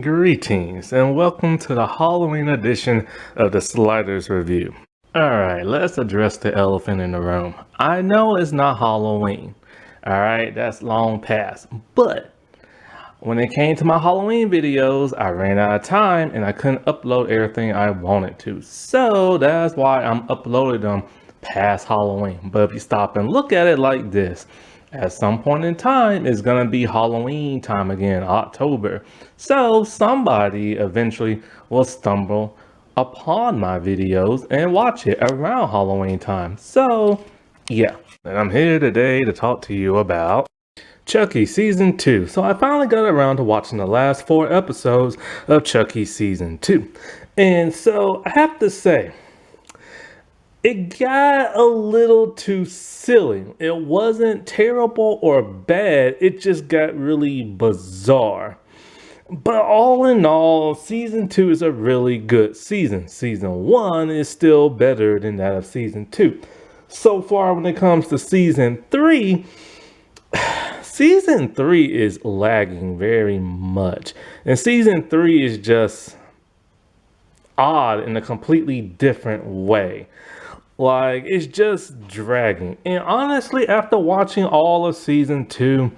Greetings and welcome to the Halloween edition of the Sliders Review. Alright, let's address the elephant in the room. I know it's not Halloween. Alright, that's long past. But when it came to my Halloween videos, I ran out of time and I couldn't upload everything I wanted to. So that's why I'm uploading them past Halloween. But if you stop and look at it like this, at some point in time, it's gonna be Halloween time again, October. So somebody eventually will stumble upon my videos and watch it around Halloween time. So yeah, and I'm here today to talk to you about Chucky Season 2. So I finally got around to watching the last 4 episodes of Chucky Season 2. And so I have to say, it got a little too silly. It wasn't terrible or bad, it just got really bizarre. But all in all, Season 2 is a really good season. Season 1 is still better than that of Season 2. So far when it comes to Season 3, Season 3 is lagging very much. And Season 3 is just odd in a completely different way. Like, it's just dragging. And honestly, after watching all of Season 2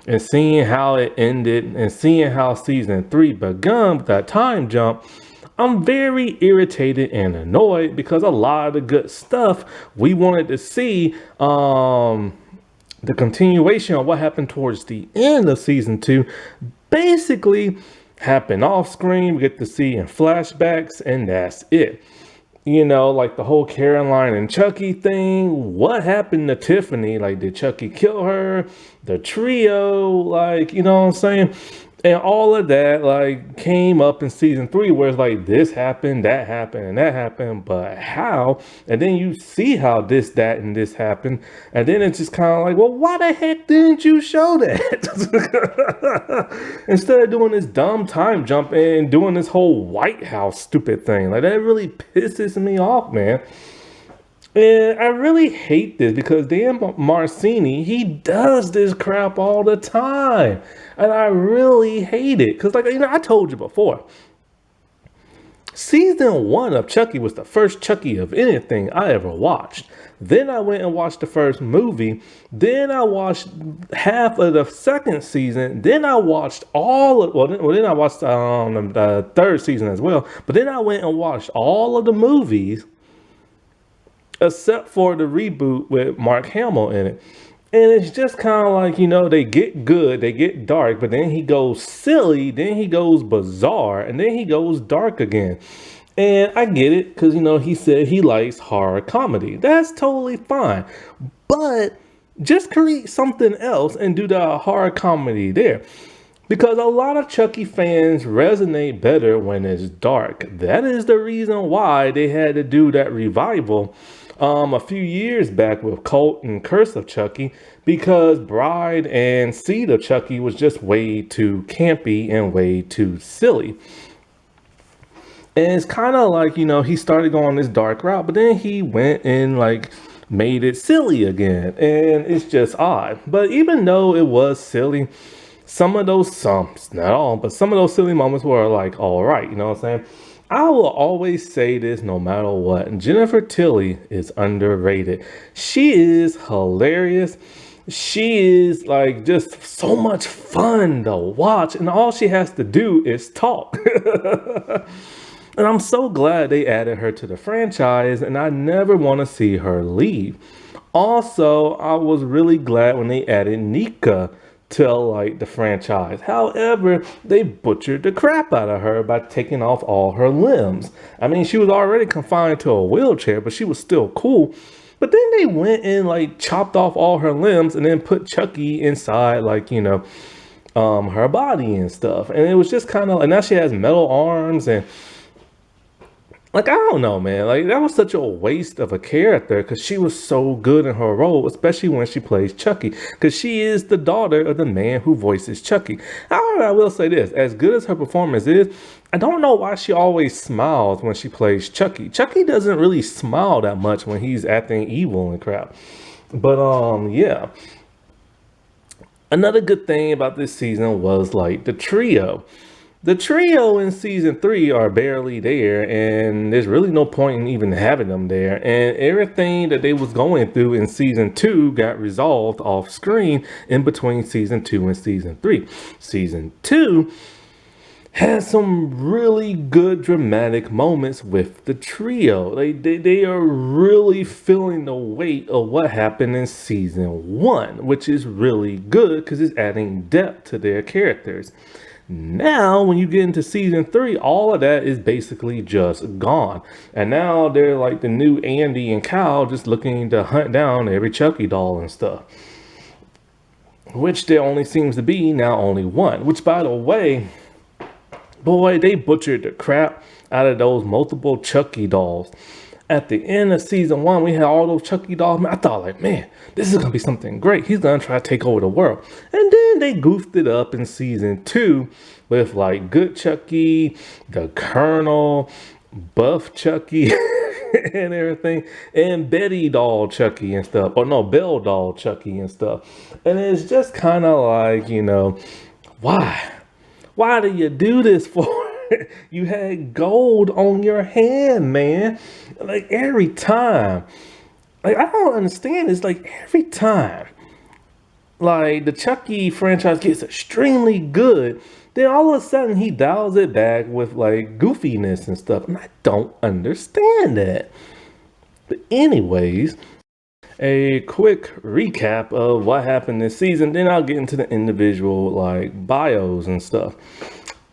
and seeing how it ended and seeing how Season 3 begun with that time jump, I'm very irritated and annoyed because a lot of the good stuff we wanted to see, the continuation of what happened towards the end of Season 2 basically happened off screen. We get to see in flashbacks and that's it. You know, like the whole Caroline and Chucky thing. What happened to Tiffany? Like, did Chucky kill her? The trio, like, you know what I'm saying? And all of that, like, came up in Season 3 where it's like, this happened, and that happened, but how? And then you see how this, that, and this happened. And then it's just kind of like, well, why the heck didn't you show that? Instead of doing this dumb time jump and doing this whole White House stupid thing. Like, that really pisses me off, man. And I really hate this because Dan Marcini, he does this crap all the time. And I really hate it. Because, like, you know, I told you before, Season 1 of Chucky was the first Chucky of anything I ever watched. Then I went and watched the first movie. Then I watched half of the second season. Then I watched all of, then I watched the third season as well. But then I went and watched all of the movies except for the reboot with Mark Hamill in it. And it's just kind of like, you know, they get good, they get dark, but then he goes silly, then he goes bizarre, and then he goes dark again. And I get it, because, you know, he said he likes horror comedy. That's totally fine. But just create something else and do the horror comedy there. Because a lot of Chucky fans resonate better when it's dark. That is the reason why they had to do that revival a few years back with Cult and Curse of Chucky, because Bride and Seed of Chucky was just way too campy and way too silly. And it's kind of like, you know, he started going this dark route, but then he went and like made it silly again. And it's just odd. But even though it was silly, some of those, not all, but some of those silly moments were like, all right, you know what I'm saying? I will always say this no matter what. Jennifer Tilly is underrated. She is hilarious. She is like just so much fun to watch. And all she has to do is talk. And I'm so glad they added her to the franchise. And I never want to see her leave. Also, I was really glad when they added Nika to like the franchise. However, they butchered the crap out of her by taking off all her limbs. I mean, she was already confined to a wheelchair, but she was still cool. But then they went and like chopped off all her limbs and then put Chucky inside, like, you know, her body and stuff. And it was just kind of, and now she has metal arms and like, I don't know, man. Like, that was such a waste of a character because she was so good in her role, especially when she plays Chucky, because she is the daughter of the man who voices Chucky. However, I will say this, as good as her performance is, I don't know why she always smiles when she plays Chucky. Chucky doesn't really smile that much when he's acting evil and crap. But, yeah. Another good thing about this season was, like, the trio. The trio in season 3 are barely there, and there's really no point in even having them there. And everything that they was going through in season 2 got resolved off screen in between season 2 and season 3. Season 2 has some really good dramatic moments with the trio. They are really feeling the weight of what happened in season 1, which is really good because it's adding depth to their characters. Now, when you get into season 3, all of that is basically just gone. And now they're like the new Andy and Kyle just looking to hunt down every Chucky doll and stuff. Which there only seems to be now only one. Which, by the way, boy, they butchered the crap out of those multiple Chucky dolls. At the end of season 1, we had all those Chucky dolls. Man, I thought, like, man, this is going to be something great. He's going to try to take over the world. And then they goofed it up in season 2 with, like, Good Chucky, the Colonel, Buff Chucky, and everything. And Betty doll Chucky and stuff. Or no, Belle doll Chucky and stuff. And it's just kind of like, why? Why do you do this for? You had gold on your hand, man. Like every time. Like I don't understand. It's like every time. Like the Chucky franchise gets extremely good, then all of a sudden he dials it back with like goofiness and stuff. And I don't understand that. But anyways, a quick recap of what happened this season. Then I'll get into the individual like bios and stuff.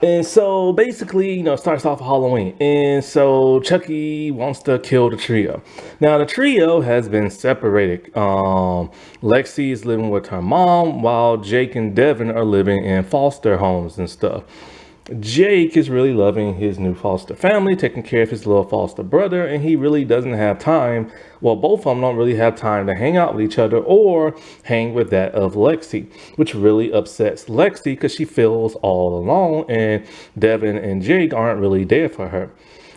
And so basically, it starts off Halloween. And so Chucky wants to kill the trio. Now, the trio has been separated. Lexi is living with her mom, while Jake and Devin are living in foster homes and stuff. Jake is really loving his new foster family, taking care of his little foster brother, and he really doesn't have time. Well, both of them don't really have time to hang out with each other or hang with that of Lexi, which really upsets Lexi because she feels all alone and Devin and Jake aren't really there for her.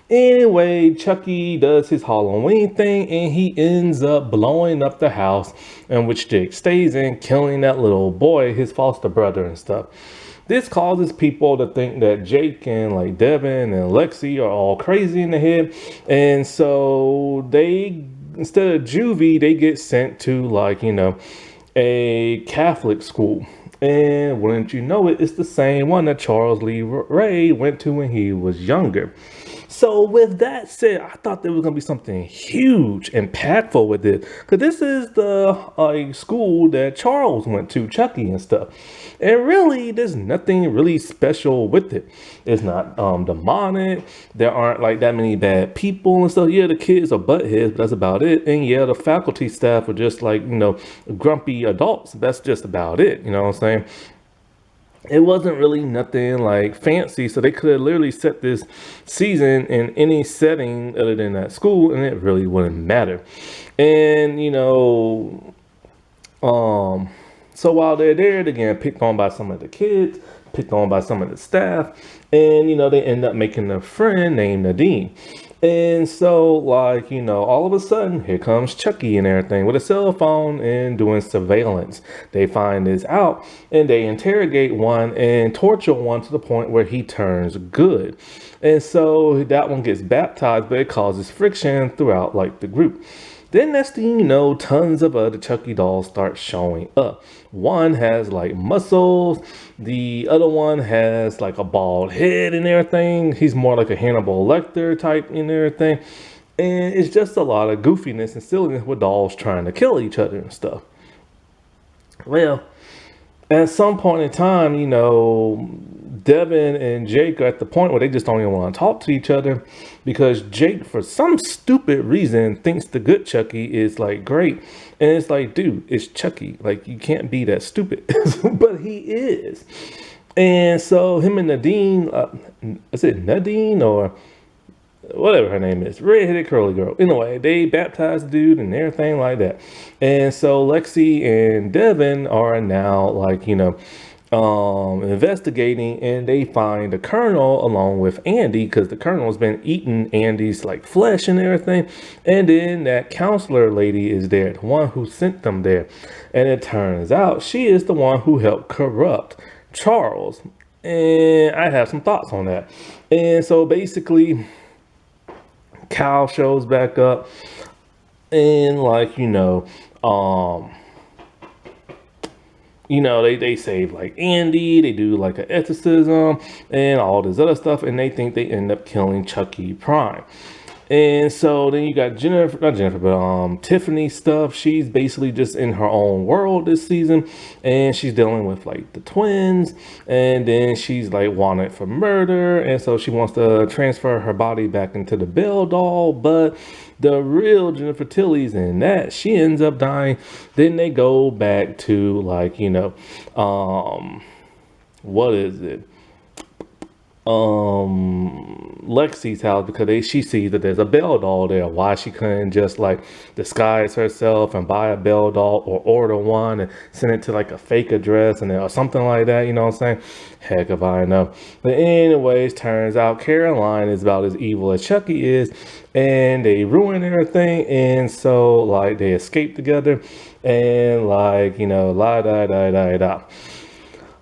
Anyway, Chucky does his Halloween thing and he ends up blowing up the house in which Jake stays in, killing that little boy, his foster brother and stuff. This causes people to think that Jake and like Devin and Lexi are all crazy in the head. And so they, instead of juvie, they get sent to like, a Catholic school. And wouldn't you know it, it's the same one that Charles Lee Ray went to when he was younger. So with that said, I thought there was going to be something huge, impactful with this. Because this is the school that Charles went to, Chucky and stuff. And really, there's nothing really special with it. It's not demonic. There aren't like that many bad people and stuff. Yeah, the kids are buttheads, but that's about it. And yeah, the faculty staff are just like, grumpy adults. That's just about it. You know what I'm saying? It wasn't really nothing like fancy, so they could have literally set this season in any setting other than that school, and it really wouldn't matter. And so while they're there, they get picked on by some of the kids, picked on by some of the staff, and they end up making a friend named Nadine. And so, all of a sudden, here comes Chucky and everything with a cell phone and doing surveillance. They find this out and they interrogate one and torture one to the point where he turns good. And so that one gets baptized, but it causes friction throughout the group. Then next thing you know, tons of other Chucky dolls start showing up. One has muscles. The other one has a bald head and everything. He's more like a Hannibal Lecter type and everything. And it's just a lot of goofiness and silliness with dolls trying to kill each other and stuff. Well, at some point in time, Devin and Jake are at the point where they just don't even want to talk to each other because Jake, for some stupid reason, thinks the good Chucky is great. And it's dude, it's Chucky. You can't be that stupid. But he is. And so him and Nadine, is it Nadine or whatever her name is, redheaded curly girl. Anyway, they baptized the dude and everything like that. And so Lexi and Devin are now investigating, and they find the Colonel along with Andy because the Colonel's been eating Andy's flesh and everything. And then that counselor lady is there, the one who sent them there. And it turns out she is the one who helped corrupt Charles. And I have some thoughts on that. And so basically, Cal shows back up, and um, they save like Andy, they do like an exorcism and all this other stuff, and they think they end up killing Chucky Prime. And so then you got Jennifer, not Jennifer, but Tiffany stuff. She's basically just in her own world this season, and she's dealing with like the twins, and then she's like wanted for murder, and so she wants to transfer her body back into the Belle doll, but the real Jennifer Tilly's in that she ends up dying. Then they go back to what is it? Lexi's house, because she sees that there's a Belle doll there. Why she couldn't just like disguise herself and buy a Belle doll, or order one and send it to like a fake address or something like that, you know what I'm saying? Heck if I know. But anyways, turns out Caroline is about as evil as Chucky is, and they ruin everything, and so like they escape together, and la da da da da.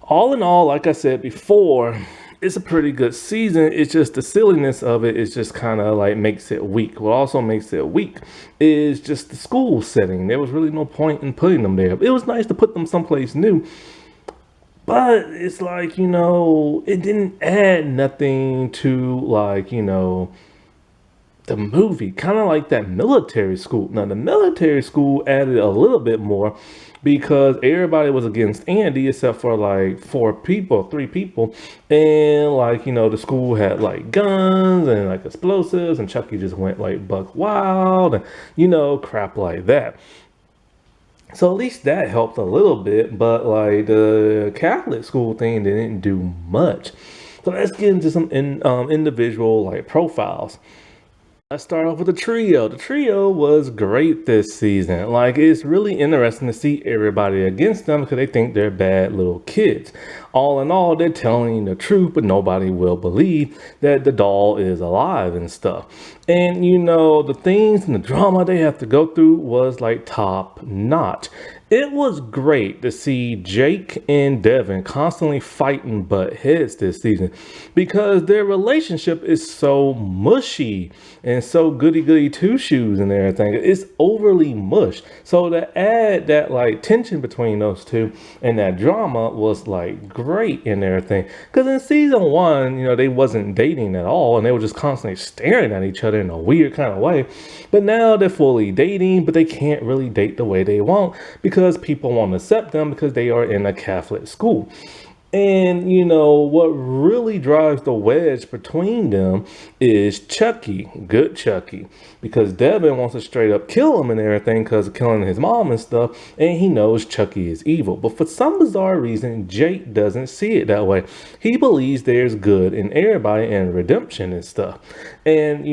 All in all, like I said before, it's a pretty good season. It's just the silliness of it is just kind of like makes it weak. What also makes it weak is just the school setting. There was really no point in putting them there. It was nice to put them someplace new, but it's like, it didn't add nothing to the movie, kind of like that military school. Now, the military school added a little bit more because everybody was against Andy except for like three people. And the school had like guns and like explosives, and Chucky just went like buck wild and, crap like that. So at least that helped a little bit, but like the Catholic school thing didn't do much. So let's get into some individual like profiles. Let's start off with the trio. The trio was great this season. Like, it's really interesting to see everybody against them because they think they're bad little kids. All in all, they're telling the truth, but nobody will believe that the doll is alive and stuff. And the things and the drama they have to go through was like top notch. It was great to see Jake and Devin constantly fighting butt heads this season because their relationship is so mushy and so goody two shoes and everything. It's overly mushed. So to add that like tension between those two and that drama was like great and everything. Because in season one, they wasn't dating at all, and they were just constantly staring at each other in a weird kind of way. But now they're fully dating, but they can't really date the way they want because people won't accept them because they are in a Catholic school. And what really drives the wedge between them is Chucky, good Chucky, because Devin wants to straight up kill him and everything because of killing his mom and stuff, and he knows Chucky is evil. But for some bizarre reason, Jake doesn't see it that way. He believes there's good in everybody and redemption and stuff. And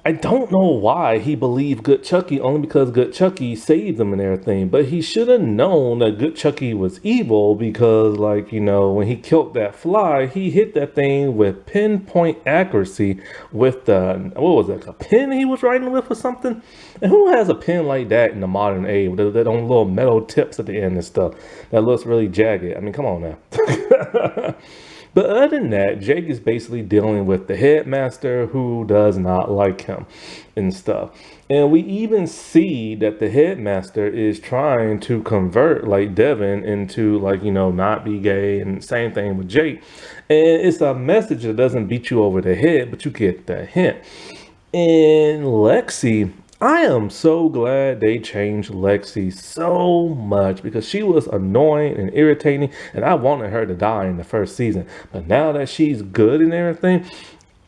I don't know why he believed Good Chucky, only because Good Chucky saved him and everything. But he should have known that Good Chucky was evil because, when he killed that fly, he hit that thing with pinpoint accuracy with what was it, a pen he was writing with or something? And who has a pen like that in the modern age with that on little metal tips at the end and stuff that looks really jagged? I mean, come on now. But other than that, Jake is basically dealing with the headmaster who does not like him and stuff. And we even see that the headmaster is trying to convert like Devin into not be gay, and same thing with Jake. And it's a message that doesn't beat you over the head, but you get the hint. And Lexi, I am so glad they changed Lexi so much because she was annoying and irritating, and I wanted her to die in the first season. But now that she's good and everything,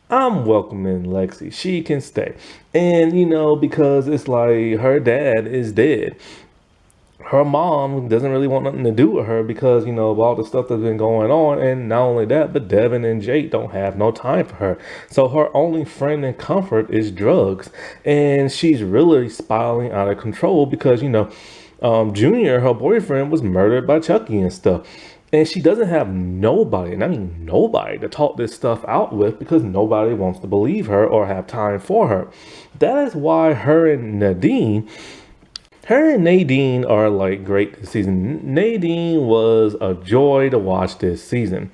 I'm welcoming Lexi. She can stay. And, because it's like her dad is dead. Her mom doesn't really want nothing to do with her because, of all the stuff that's been going on. And not only that, but Devin and Jake don't have no time for her. So her only friend and comfort is drugs. And she's really spiraling out of control because, Junior, her boyfriend, was murdered by Chucky and stuff. And she doesn't have nobody, and I mean nobody, to talk this stuff out with because nobody wants to believe her or have time for her. That is why her and Nadine Her and Nadine are like great this season. Nadine was a joy to watch this season.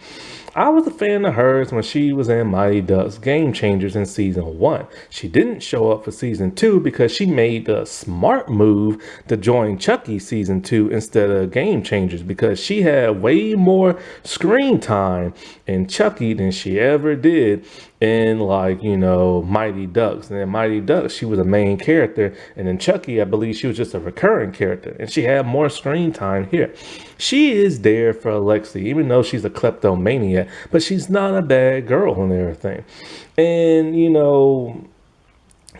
I was a fan of hers when she was in Mighty Ducks Game Changers in season 1. She didn't show up for season 2 because she made the smart move to join Chucky season 2 instead of Game Changers, because she had way more screen time in Chucky than she ever did in, like, Mighty Ducks. And in Mighty Ducks, she was a main character, and in Chucky, I believe she was just a recurring character, and she had more screen time here. She is there for Alexi, even though she's a kleptomaniac, but she's not a bad girl and everything. And,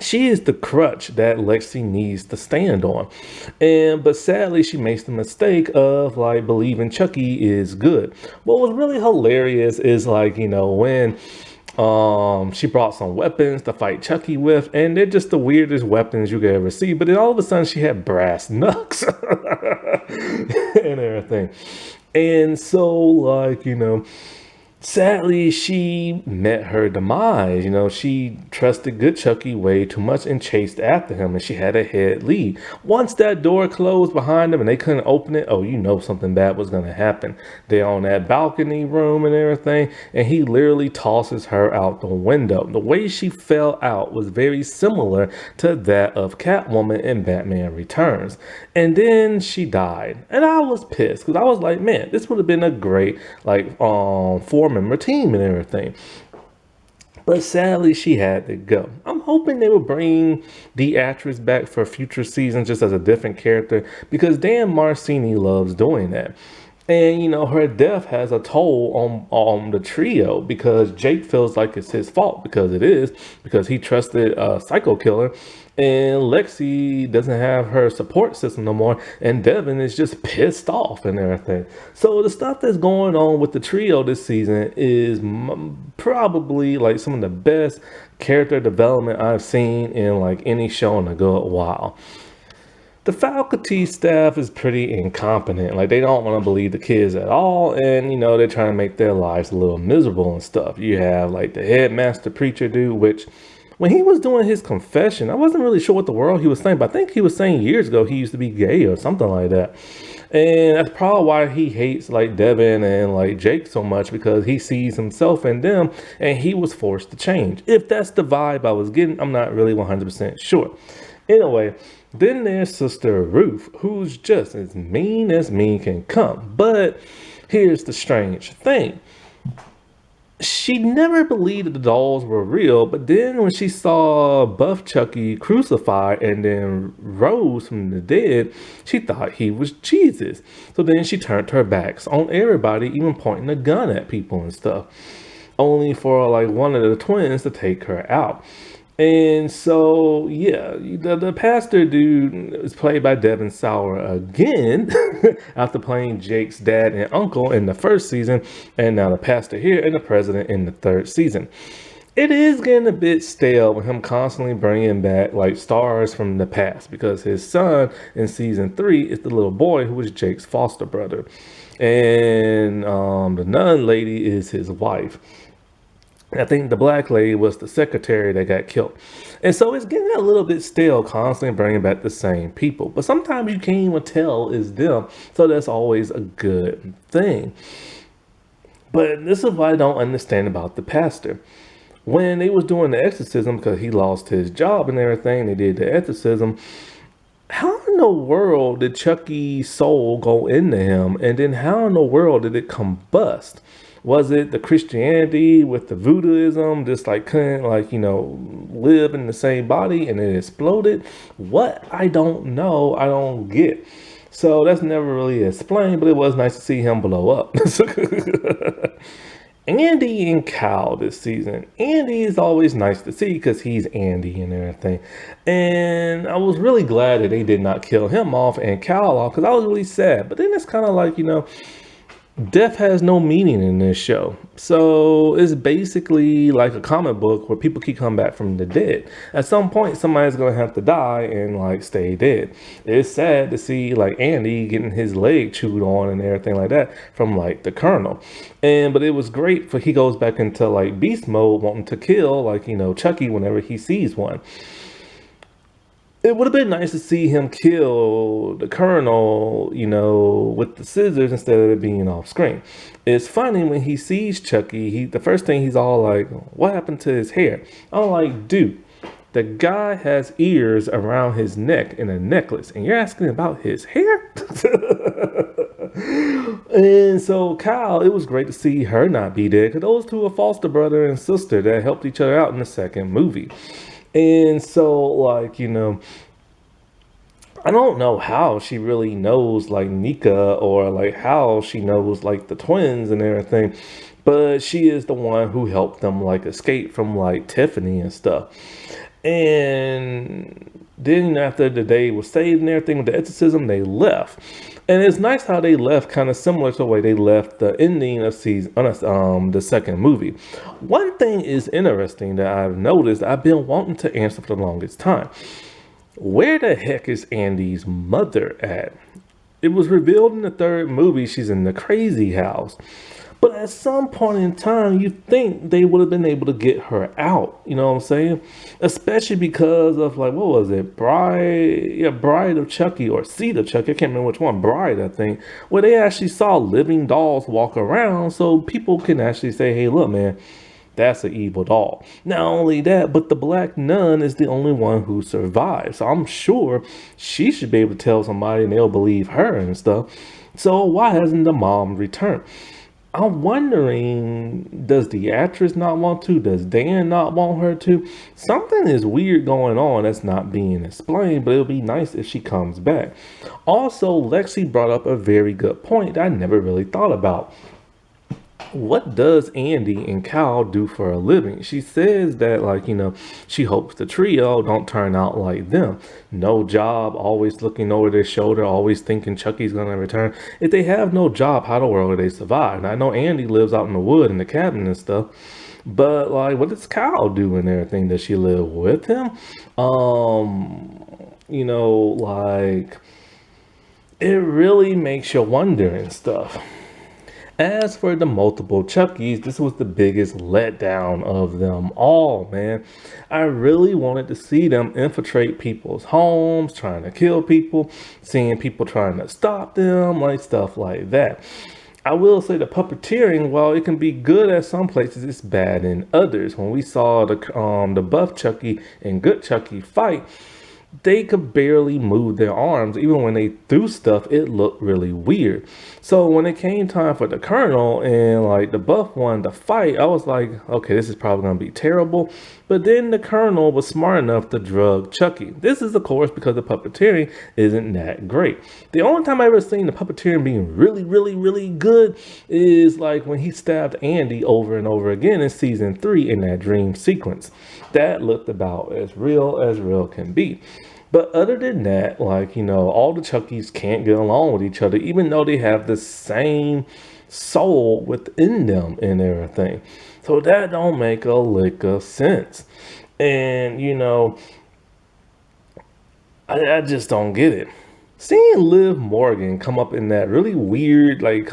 she is the crutch that Lexi needs to stand on. But sadly, she makes the mistake of like believing Chucky is good. What was really hilarious is like, when she brought some weapons to fight Chucky with, and they're just the weirdest weapons you could ever see. But then all of a sudden she had brass knucks and everything. And so, like, sadly, she met her demise. She trusted good Chucky way too much and chased after him, and she had a head lead. Once that door closed behind them and they couldn't open it, something bad was going to happen. They're on that balcony room and everything, and he literally tosses her out the window. The way she fell out was very similar to that of Catwoman in Batman Returns. And then she died, and I was pissed because I was like, man, this would have been a great four-member team and everything. But sadly, she had to go. I'm hoping they will bring the actress back for future seasons just as a different character, because Dan Marcini loves doing that. And, her death has a toll on the trio, because Jake feels like it's his fault, because it is, because he trusted a psycho killer. And Lexi doesn't have her support system no more, and Devin is just pissed off and everything. So the stuff that's going on with the trio this season is probably like some of the best character development I've seen in like any show in a good while. The faculty staff is pretty incompetent. Like, they don't want to believe the kids at all, and they're trying to make their lives a little miserable and stuff. You have like the headmaster preacher dude, which when he was doing his confession, I wasn't really sure what the world he was saying, but I think he was saying years ago he used to be gay or something like that. And that's probably why he hates like Devin and like Jake so much, because he sees himself in them and he was forced to change. If that's the vibe I was getting, I'm not really 100% sure. Anyway, then there's Sister Ruth, who's just as mean can come. But here's the strange thing. She never believed that the dolls were real, but then when she saw Buff Chucky crucified and then rose from the dead, she thought he was Jesus. So then she turned her backs on everybody, even pointing a gun at people and stuff, only for like one of the twins to take her out. And so, yeah, the pastor dude is played by Devin Sauer again, after playing Jake's dad and uncle in the first season, and now the pastor here and the president in the third season. It is getting a bit stale with him constantly bringing back like stars from the past, because his son in season 3 is the little boy who was Jake's foster brother, and the nun lady is his wife. I think the black lady was the secretary that got killed. And so it's getting a little bit stale, constantly bringing back the same people. But sometimes you can't even tell it's them. So that's always a good thing. But this is what I don't understand about the pastor. When they was doing the exorcism, because he lost his job and everything, they did the exorcism. How in the world did Chucky's soul go into him? And then how in the world did it combust? Was it the Christianity with the voodooism, just like couldn't live in the same body and it exploded? What? I don't know. I don't get. So that's never really explained, but it was nice to see him blow up. Andy and Cal this season. Andy is always nice to see because he's Andy and everything. And I was really glad that they did not kill him off and Cal off, because I was really sad. But then it's kind of like, death has no meaning in this show. So it's basically like a comic book where people keep coming back from the dead. At some point, somebody's going to have to die and stay dead. It's sad to see Andy getting his leg chewed on and everything like that from the Colonel. But it was great for he goes back into beast mode, wanting to kill Chucky whenever he sees one. It would have been nice to see him kill the colonel, with the scissors instead of it being off screen. It's funny when he sees Chucky, the first thing he's all like, "What happened to his hair?" I'm like, dude, the guy has ears around his neck in a necklace, and you're asking about his hair? And so Kyle, it was great to see her not be dead, because those two are foster brother and sister that helped each other out in the second movie. And so, like, I don't know how she really knows like Nika, or like how she knows like the twins and everything, but she is the one who helped them like escape from like Tiffany and stuff. And then after the day was saved and everything with the exorcism, they left. And it's nice how they left, kind of similar to the way they left the ending of the second movie. One thing is interesting that I've noticed, I've been wanting to answer for the longest time. Where the heck is Andy's mother at? It was revealed in the third movie she's in the crazy house. But at some point in time, you think they would have been able to get her out. You know what I'm saying? Especially because of, like, what was it? Bride of Chucky, or Seed of Chucky. I can't remember which one. Bride, I think. Where they actually saw living dolls walk around, so people can actually say, hey, look, man, that's an evil doll. Not only that, but the black nun is the only one who survived. So I'm sure she should be able to tell somebody and they'll believe her and stuff. So why hasn't the mom returned? I'm wondering, does the actress not want to? Does Dan not want her to? Something is weird going on that's not being explained, but it'll be nice if she comes back. Also, Lexi brought up a very good point that I never really thought about. What does Andy and Kyle do for a living? She says that, like, she hopes the trio don't turn out like them. No job, always looking over their shoulder, always thinking Chucky's gonna return. If they have no job, how the world do they survive? And I know Andy lives out in the wood in the cabin and stuff, but like, what does Kyle do and everything? Does she live with him? Like, it really makes you wonder and stuff. As for the multiple Chuckies, this was the biggest letdown of them all, man. I really wanted to see them infiltrate people's homes, trying to kill people, seeing people trying to stop them, like stuff like that. I will say the puppeteering, while it can be good at some places, it's bad in others. When we saw the buff Chucky and good Chucky fight, they could barely move their arms. Even when they threw stuff, it looked really weird. So when it came time for the colonel and like the buff one to fight, I was like, okay, this is probably gonna be terrible. But then the colonel was smart enough to drug Chucky. This is of course because the puppeteering isn't that great. The only time I ever seen the puppeteering being really, really, really good is like when he stabbed Andy over and over again in season 3 in that dream sequence. That looked about as real can be. But other than that, like, all the Chuckies can't get along with each other, even though they have the same soul within them and everything. So that don't make a lick of sense. And, I just don't get it. Seeing Liv Morgan come up in that really weird, like,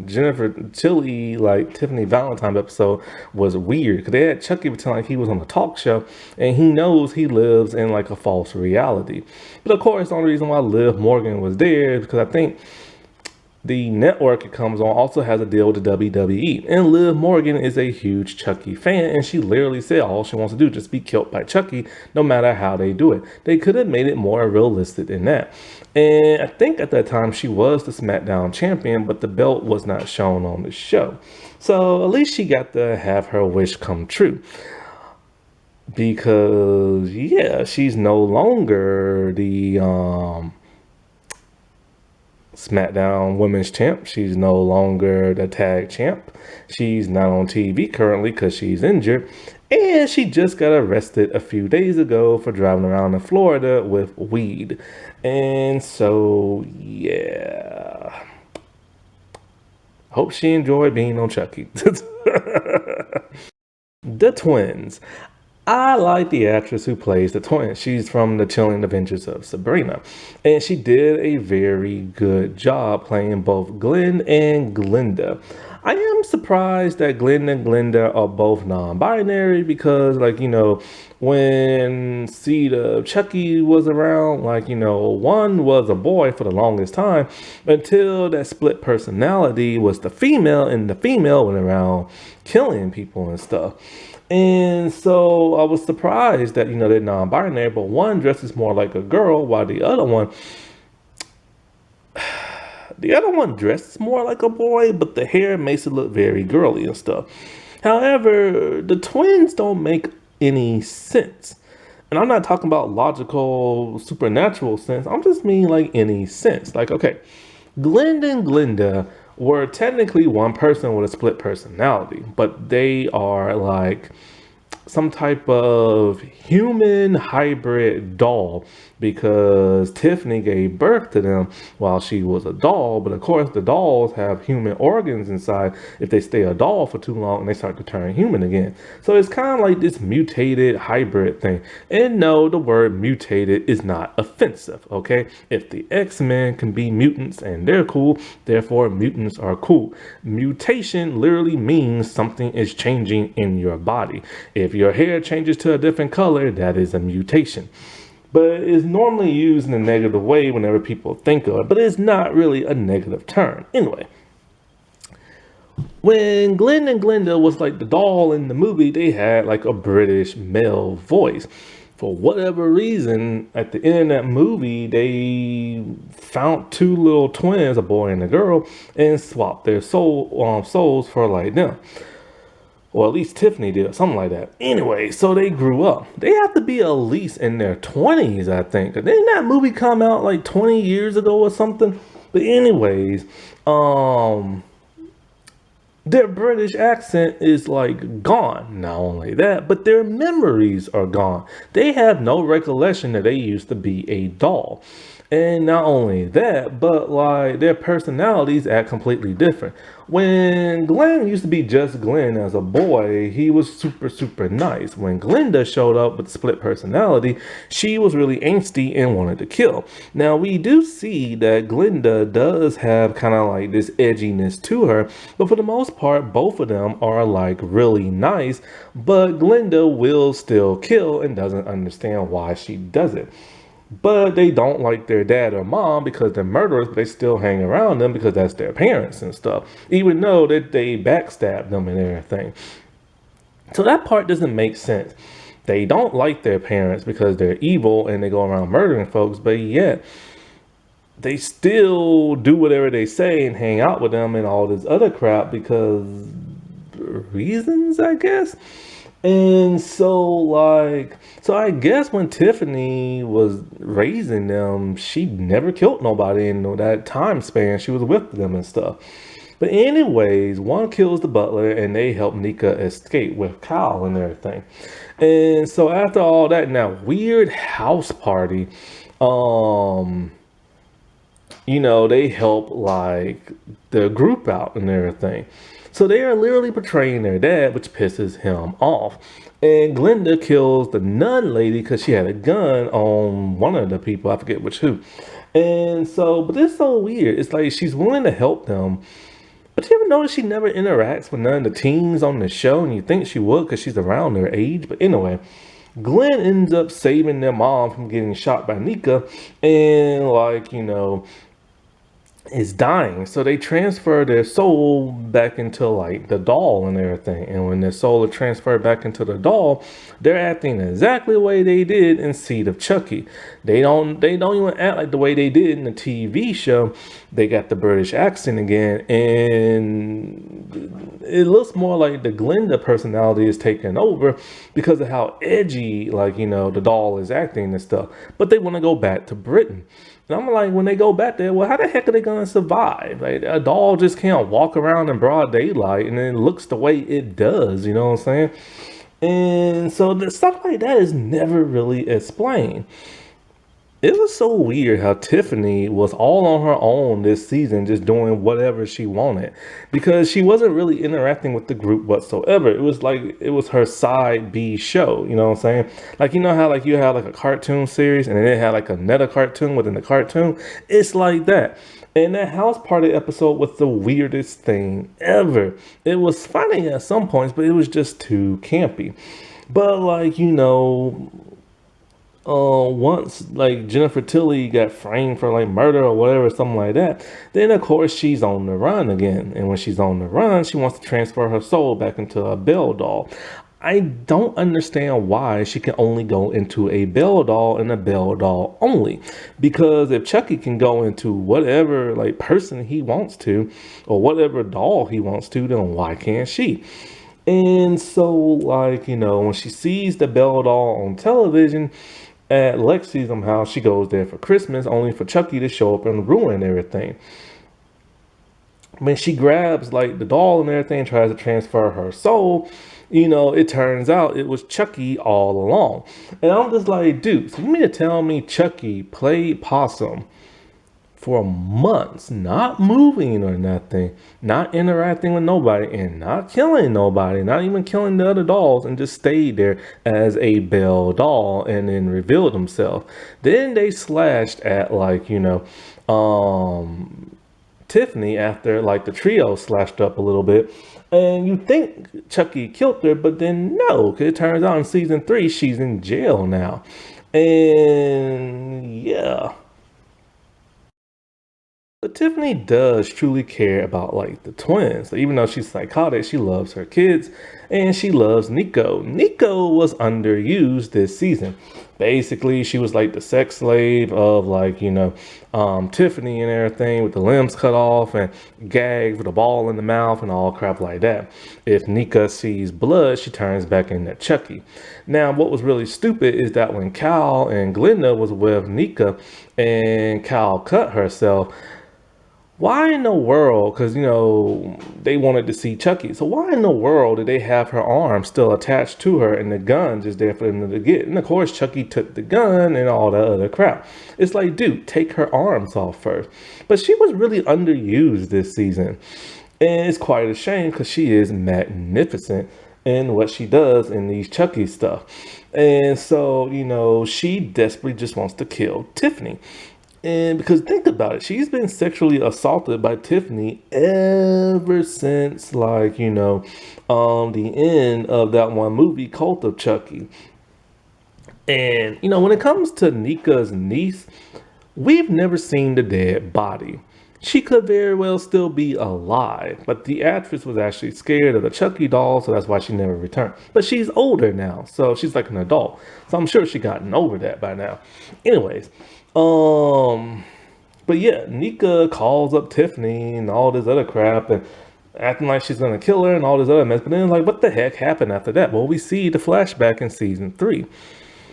Jennifer Tilly, like, Tiffany Valentine episode was weird. Because they had Chucky pretend like he was on a talk show, and he knows he lives in, like, a false reality. But, of course, the only reason why Liv Morgan was there is because I think the network it comes on also has a deal with the WWE. And Liv Morgan is a huge Chucky fan, and she literally said all she wants to do is just be killed by Chucky, no matter how they do it. They could have made it more realistic than that. And I think at that time she was the SmackDown champion, but the belt was not shown on the show. So at least she got to have her wish come true. Because, yeah, she's no longer the SmackDown Women's Champ. She's no longer the Tag Champ. She's not on TV currently because she's injured. And she just got arrested a few days ago for driving around in Florida with weed. And so, yeah. Hope she enjoyed being on Chucky. The twins. I like the actress who plays the twin. She's from The Chilling Adventures of Sabrina. And she did a very good job playing both Glenn and Glinda. I am surprised that Glenn and Glinda are both non-binary because, like, when Seed of Chucky was around, like, one was a boy for the longest time until that split personality was the female, and the female went around killing people and stuff. And so I was surprised that, they're non-binary, but one dresses more like a girl while the other one dresses more like a boy, but the hair makes it look very girly and stuff. However, the twins don't make any sense. And I'm not talking about logical, supernatural sense. I'm just mean like any sense. Like, okay, Glenn and Glinda were technically one person with a split personality, but they are like some type of human hybrid doll because Tiffany gave birth to them while she was a doll. But of course, the dolls have human organs inside if they stay a doll for too long and they start to turn human again. So it's kind of like this mutated hybrid thing. And no, the word mutated is not offensive, okay? If the X-Men can be mutants and they're cool, therefore mutants are cool. Mutation literally means something is changing in your body. If your hair changes to a different color, that is a mutation. But it's normally used in a negative way whenever people think of it, but it's not really a negative term. Anyway, when Glenn and Glinda was like the doll in the movie, they had like a British male voice. For whatever reason, at the end of that movie, they found two little twins, a boy and a girl, and swapped their souls for like them. Or at least Tiffany did, something like that. Anyway, so they grew up. They have to be at least in their 20s, I think. Didn't that movie come out like 20 years ago or something? But anyways, their British accent is like gone. Not only that, but their memories are gone. They have no recollection that they used to be a doll. And not only that, but like their personalities act completely different. When Glenn used to be just Glenn as a boy, he was super, super nice. When Glinda showed up with split personality, she was really angsty and wanted to kill. Now, we do see that Glinda does have kind of like this edginess to her, but for the most part, both of them are like really nice, but Glinda will still kill and doesn't understand why she does it. But they don't like their dad or mom because they're murderers, but they still hang around them because that's their parents and stuff, even though that they backstab them and everything. So that part doesn't make sense. They don't like their parents because they're evil and they go around murdering folks, but yet they still do whatever they say and hang out with them and all this other crap because reasons, I guess. And so I guess when Tiffany was raising them, she never killed nobody in that time span she was with them and stuff. But anyways, one kills the butler and they help Nika escape with Kyle and everything. And so after all that, now weird house party, they help like the group out and everything. So they are literally portraying their dad, which pisses him off. And Glinda kills the nun lady because she had a gun on one of the people. I forget which who. And so, but it's so weird. It's like she's willing to help them. But you ever notice she never interacts with none of the teens on the show? And you think she would because she's around their age. But anyway, Glenn ends up saving their mom from getting shot by Nika. And is dying. So they transfer their soul back into like the doll and everything. And when their soul is transferred back into the doll, they're acting exactly the way they did in Seed of Chucky. They don't even act like the way they did in the TV show. They got the British accent again, and it looks more like the Glinda personality is taking over because of how edgy the doll is acting and stuff. But they want to go back to Britain. And I'm like, when they go back there, well, how the heck are they going to survive? Like, a doll just can't walk around in broad daylight and it looks the way it does, you know what I'm saying? And so the stuff like that is never really explained. It was so weird how Tiffany was all on her own this season, just doing whatever she wanted because she wasn't really interacting with the group whatsoever. It was like it was her side B show, you know what I'm saying? Like, you know how like you have like a cartoon series and then it had like another cartoon within the cartoon? It's like that. And that house party episode was the weirdest thing ever. It was funny at some points, but it was just too campy. But like, once like Jennifer Tilly got framed for like murder or whatever, something like that, then of course she's on the run again. And when she's on the run, she wants to transfer her soul back into a Belle doll. I don't understand why she can only go into a Belle doll and a Belle doll only. Because if Chucky can go into whatever like person he wants to, or whatever doll he wants to, then why can't she? And so, like, when she sees the Belle doll on television at Lexi's house, she goes there for Christmas, only for Chucky to show up and ruin everything. When she grabs, like, the doll and everything, tries to transfer her soul, it turns out it was Chucky all along. And I'm just like, dude, so you mean to tell me Chucky played possum for months, not moving or nothing, not interacting with nobody, and not killing nobody, not even killing the other dolls, and just stayed there as a Belle doll and then revealed himself. Then they slashed at Tiffany after like the trio slashed up a little bit. And you think Chucky killed her, but then no, because it turns out in season 3, she's in jail now. And yeah. But Tiffany does truly care about like the twins. Even though she's psychotic, she loves her kids and she loves Nico. Nico was underused this season. Basically, she was like the sex slave of Tiffany and everything, with the limbs cut off and gagged with a ball in the mouth and all crap like that. If Nika sees blood, she turns back into Chucky. Now, what was really stupid is that when Cal and Glenda was with Nika and Cal cut herself, why in the world, because, they wanted to see Chucky. So why in the world did they have her arm still attached to her and the gun just there for them to get? And of course, Chucky took the gun and all that other crap. It's like, dude, take her arms off first. But she was really underused this season. And it's quite a shame because she is magnificent in what she does in these Chucky stuff. And so, she desperately just wants to kill Tiffany. And because think about it, she's been sexually assaulted by Tiffany ever since the end of that one movie, Cult of Chucky. And when it comes to Nika's niece, we've never seen the dead body. She could very well still be alive, but the actress was actually scared of the Chucky doll, so that's why she never returned. But she's older now, so she's like an adult. So I'm sure she's gotten over that by now. Anyways, but yeah, Nika calls up Tiffany and all this other crap and acting like she's gonna kill her and all this other mess. But then like, what the heck happened after that? Well, we see the flashback in season 3.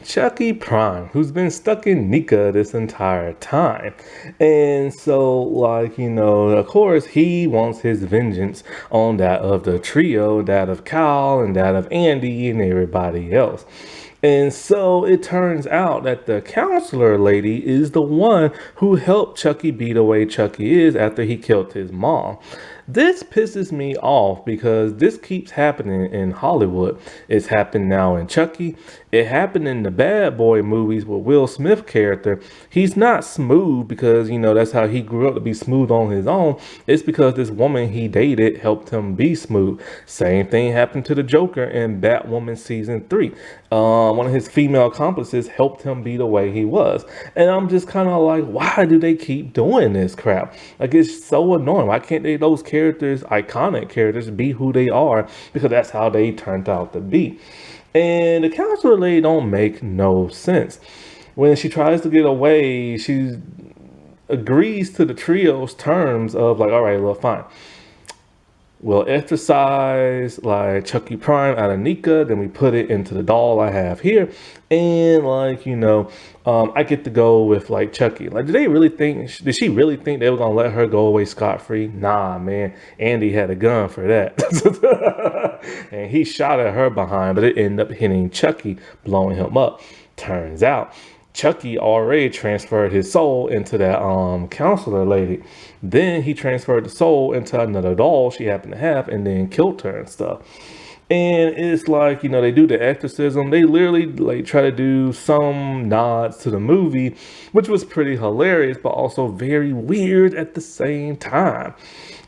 Chucky Prime, who's been stuck in Nika this entire time. And so, of course, he wants his vengeance on that of the trio, that of Cal, and that of Andy, and everybody else. And so it turns out that the counselor lady is the one who helped Chucky be the way Chucky is after he killed his mom. This pisses me off because this keeps happening in Hollywood. It's happened now in Chucky. It happened in the Bad Boy movies with Will Smith character. He's not smooth because, that's how he grew up to be smooth on his own. It's because this woman he dated helped him be smooth. Same thing happened to the Joker in Batwoman season 3. One of his female accomplices helped him be the way he was. And I'm just kind of like, why do they keep doing this crap? Like, it's so annoying. Why can't those characters, iconic characters, be who they are? Because that's how they turned out to be. And the counselor lady don't make no sense. When she tries to get away, she agrees to the trio's terms of like, all right, well, fine. We'll exercise like Chucky Prime out of Nika, then we put it into the doll I have here. And I get to go with like Chucky. Like, did she really think they were gonna let her go away scot-free? Nah, man. Andy had a gun for that. And he shot at her behind, but it ended up hitting Chucky, blowing him up. Turns out Chucky already transferred his soul into that counselor lady. Then he transferred the soul into another doll she happened to have and then killed her and stuff. And it's like, they do the exorcism. They literally like try to do some nods to the movie, which was pretty hilarious, but also very weird at the same time.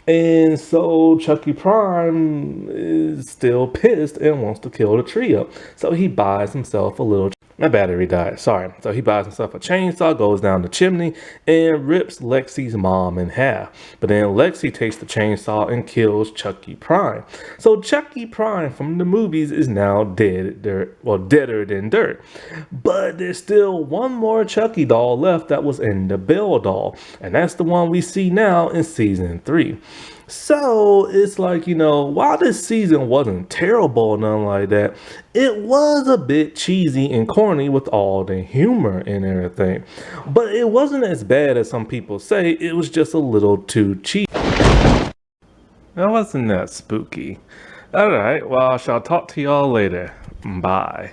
And so Chucky Prime is still pissed and wants to kill the trio. So he buys himself a little. My battery died, sorry. So he buys himself a chainsaw, goes down the chimney, and rips Lexi's mom in half. But then Lexi takes the chainsaw and kills Chucky Prime. So Chucky Prime from the movies is now dead, deader than dirt. But there's still one more Chucky doll left that was in the Belle doll. And that's the one we see now in season 3. So it's like, while this season wasn't terrible or nothing like that, it was a bit cheesy and corny with all the humor and everything. But it wasn't as bad as some people say, it was just a little too cheap. That wasn't that spooky. Alright, well, I shall talk to y'all later. Bye.